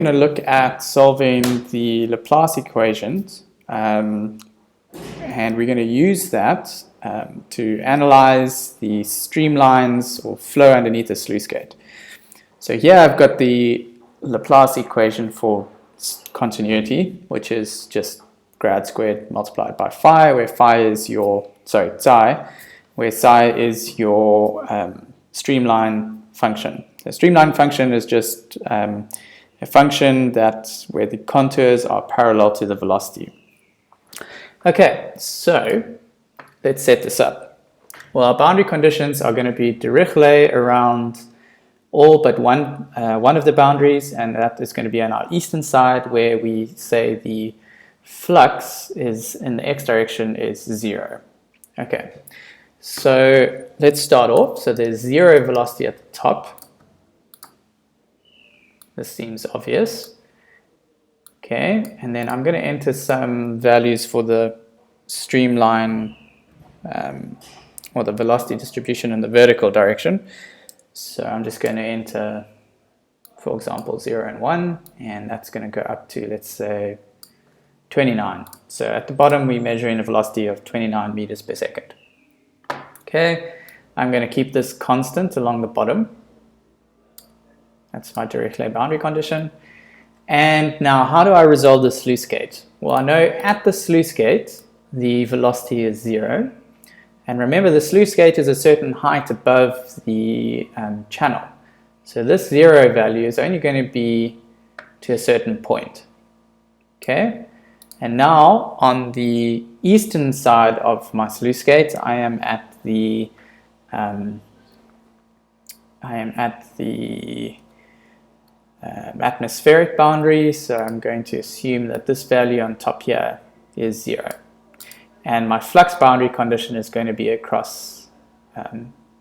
going to look at solving the Laplace equations, and we're going to use that to analyze the streamlines or flow underneath the sluice gate. So here I've got the Laplace equation for continuity, which is just grad squared multiplied by phi, where phi is your, psi, where psi is your streamline function. The streamline function is just a function where the contours are parallel to the velocity. Okay, so let's set this up. Well, our boundary conditions are going to be Dirichlet around all but one of the boundaries, and that is going to be on our eastern side, where we say the flux is in the x direction is 0. Okay, so let's start off. So there's 0 velocity at the top. This seems obvious. Okay, and then I'm going to enter some values for the streamline or the velocity distribution in the vertical direction. So I'm just going to enter, for example, 0 and 1, and that's going to go up to, let's say, 29. So at the bottom, we're measuring a velocity of 29 meters per second. Okay, I'm going to keep this constant along the bottom. That's my Dirichlet boundary condition. And now, how do I resolve the sluice gate? Well, I know at the sluice gate, the velocity is 0. And remember, the sluice gate is a certain height above the channel. So this 0 value is only going to be to a certain point. Okay? And now, on the eastern side of my sluice gate, I am at the atmospheric boundary, so I'm going to assume that this value on top here is 0. And my flux boundary condition is going to be across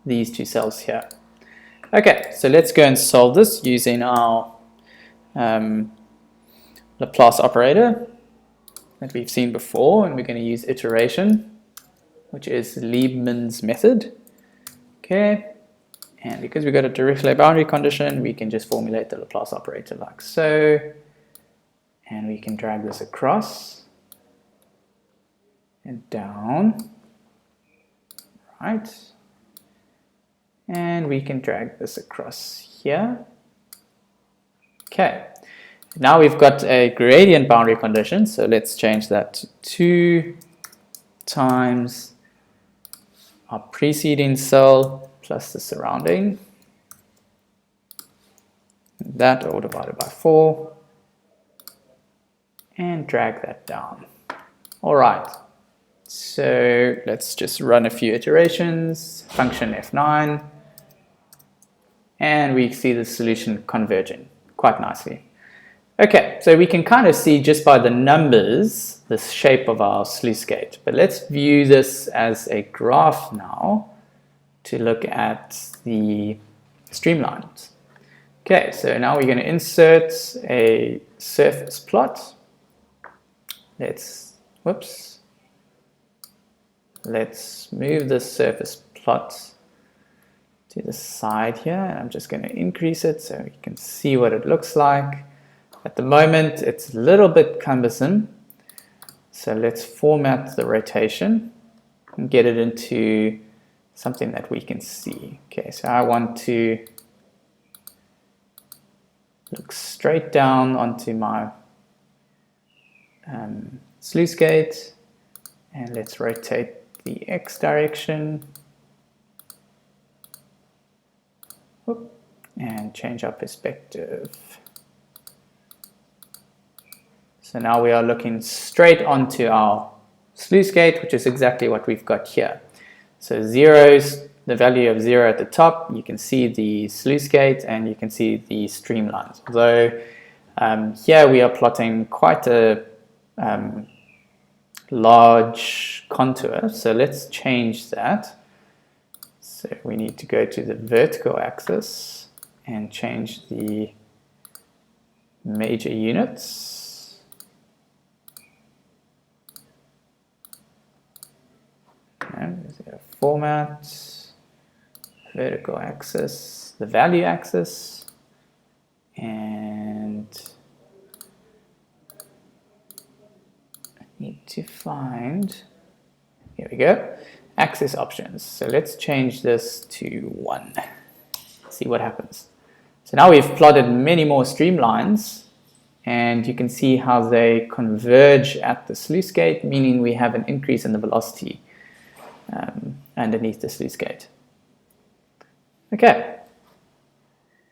these two cells here. Okay, so let's go and solve this using our Laplace operator that we've seen before, and we're going to use iteration, which is Liebman's method. Okay, and because we've got a Dirichlet boundary condition, we can just formulate the Laplace operator like so, and we can drag this across and down, right, and we can drag this across here. Okay, now we've got a gradient boundary condition, so let's change that to 2 times our preceding cell plus the surrounding, that all divided by 4, and drag that down. All right. So let's just run a few iterations, function F9, and we see the solution converging quite nicely. Okay, so we can kind of see just by the numbers the shape of our sluice gate, but let's view this as a graph now to look at the streamlines. Okay, so now we're going to insert a surface plot. Let's move this surface plot to the side here, and I'm just going to increase it so you can see what it looks like. At the moment, it's a little bit cumbersome, so let's format the rotation and get it into something that we can see. Okay, so I want to look straight down onto my sluice gate, and let's rotate the x direction and change our perspective. So now we are looking straight onto our sluice gate, which is exactly what we've got here. So zeros, the value of 0 at the top, you can see the sluice gate and you can see the streamlines. Although here we are plotting quite a large contour, so let's change that. So we need to go to the vertical axis and change the major units. And there's a format, vertical axis, the value axis, and need to find, here we go, axis options. So let's change this to 1. See what happens. So now we've plotted many more streamlines, and you can see how they converge at the sluice gate, meaning we have an increase in the velocity underneath the sluice gate. Okay.